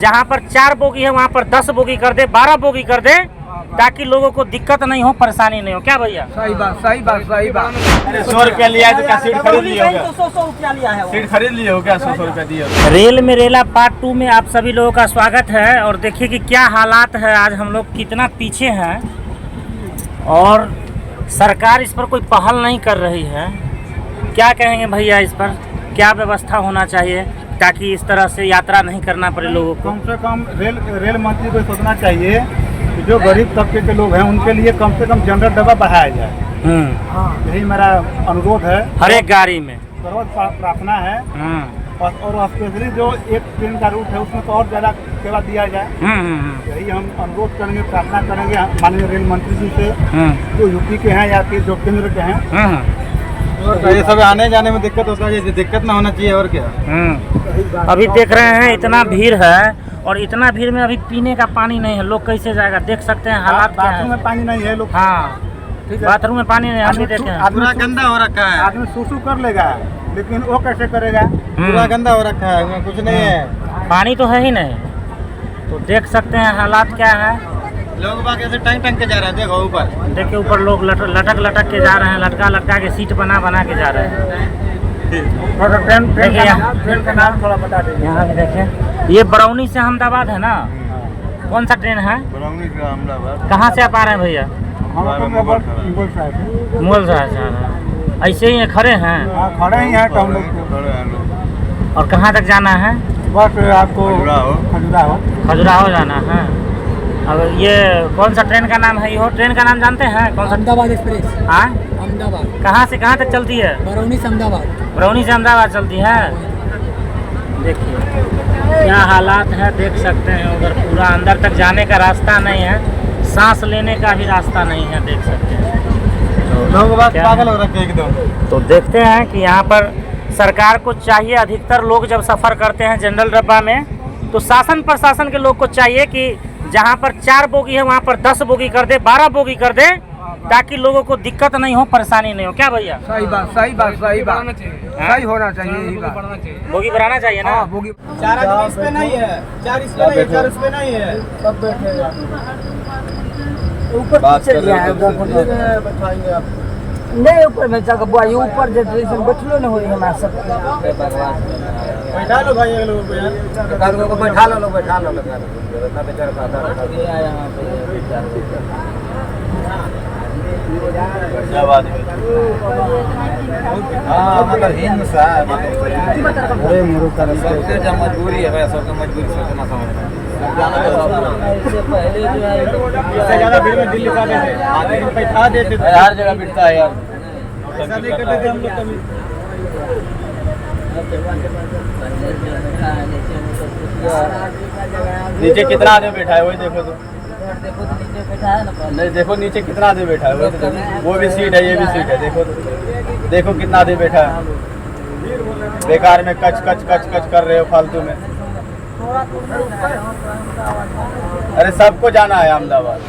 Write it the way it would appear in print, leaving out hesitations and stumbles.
जहाँ पर 4 बोगी है वहाँ पर 10 बोगी कर दे, 12 बोगी कर दे, ताकि लोगों को दिक्कत नहीं हो, परेशानी नहीं हो। क्या भैया? सही बात, सही बात, सही बात। 100 रुपया लिया है तो क्या सीट खरीद लिया होगा? 100 रुपया लिया है। सीट खरीद लिया हो क्या? 100 रुपया दिया। रेल में रेला पार्ट 2 में आप सभी लोगों का स्वागत है। और देखिए कि क्या हालात है, आज हम लोग कितना पीछे हैं और सरकार इस पर कोई पहल नहीं कर रही है। क्या कहेंगे भैया इस पर? क्या व्यवस्था होना चाहिए ताकि इस तरह से यात्रा नहीं करना पड़े लोगों को? कम से कम रेल मंत्री को सोचना चाहिए कि जो गरीब तबके के लोग हैं उनके लिए कम से कम जनरल डब्बा बढ़ाया जाए। यही मेरा अनुरोध है। हर एक गाड़ी में सर्वोच्च प्रार्थना है। और स्पेशली जो एक ट्रेन का रूट है उसमें तो और ज़्यादा सेवा दिया जाए। यही हम अनुरोध करेंगे, प्रार्थना करेंगे माननीय रेल मंत्री जी से, जो यूपी के हैं या फिर जो केंद्र के हैं। ये सब आने जाने में दिक्कत होता है, दिक्कत ना होना चाहिए और क्या। अभी देख रहे हैं इतना भीड़ है और इतना भीड़ में अभी पीने का पानी नहीं है। लोग कैसे जाएगा? देख सकते हैं हालात क्या है। बाथरूम में पानी नहीं है लोग। हाँ, बाथरूम में पानी नहीं, हम भी देखे हैं। पूरा गंदा हो रखा है। आदमी सुसु कर लेगा, लेकिन वो कैसे करेगा? पूरा गंदा हो रखा है, कुछ नहीं है, पानी तो है ही नहीं। तो देख सकते हैं हालात क्या है। लोग बाग ऐसे टंग के जा रहे हैं। देखो ऊपर, देखिए ऊपर लोग लटक के जा रहे हैं, लटका के सीट बना के जा रहे हैं। ट्रेन का नाम थोड़ा बता दीजिए। यहाँ भी देखें, ये बरौनी से अहमदाबाद है ना? कौन सा ट्रेन है? बरौनी से अहमदाबाद। कहाँ से आप आ रहे हैं भैया? मुगल साहब से आ रहे हैं। ऐसे ही खड़े हैं? खड़े ही हैं हम लोग। और कहाँ तक जाना है? बस आपको खजुराहो जाना है। अब ये कौन सा ट्रेन का नाम है? ये ट्रेन का नाम जानते हैं? कौन सा? अहमदाबाद एक्सप्रेस। हाँ, अहमदाबाद। कहाँ से कहाँ तक चलती है? बरौनी से अहमदाबाद। बरौनी से अहमदाबाद चलती है। देखिए क्या हालात है, देख सकते हैं। उधर पूरा अंदर तक जाने का रास्ता नहीं है, सांस लेने का भी रास्ता नहीं है, देख सकते हैं। लोग बात पागल हो रखे एकदम। तो देखते हैं कि यहाँ पर सरकार को चाहिए, अधिकतर लोग जब सफ़र करते हैं जनरल डब्बा में तो शासन प्रशासन के लोग को चाहिए कि जहाँ पर 4 बोगी है वहाँ पर 10 बोगी कर दे, 12 बोगी कर दे, ताकि लोगों को दिक्कत नहीं हो, परेशानी नहीं हो। क्या भैया? सही बात, सही बात, सही बात। सही होना चाहिए, यही बात। बोगी बढ़ाना चाहिए ना? बोगी 4 आदमी इस पे नहीं है, 4 इस पे नहीं है, 4 उस पे नहीं है। सब बैठे ऊपर पीछे गया है, बैठाएंगे आप। नहीं ऊपर में जगह बुआ, ये ऊपर जैसे बैठलो न होई हमारा सब। बैठा लो भाई ये लोगों को यार, लोगों को बैठा लो, बैठा लो इतना बेचारा का यहाँ पे। क्या बात है? हाँ मतलब हिंसा है, अरे मुरुख का सबसे मजबूरी है, सबका मजबूरी से ना समझना। पहले जो है इससे ज़्यादा भीड़ में दिल्ली से आते थे, आते ही बैठा देते थे। हर जगह बिठता है यार, ऐसा नहीं करते थे हम लोग कभी। नीचे कितना आदमी बैठा है वही देखो तो। नहीं देखो नीचे कितना आदमी बैठा है वही तो, वो भी सीट है ये भी सीट है, देखो तो, देखो कितना आदमी बैठा है। बेकार में कच कच कच कच कर रहे हो फालतू में। अरे सबको जाना है अहमदाबाद।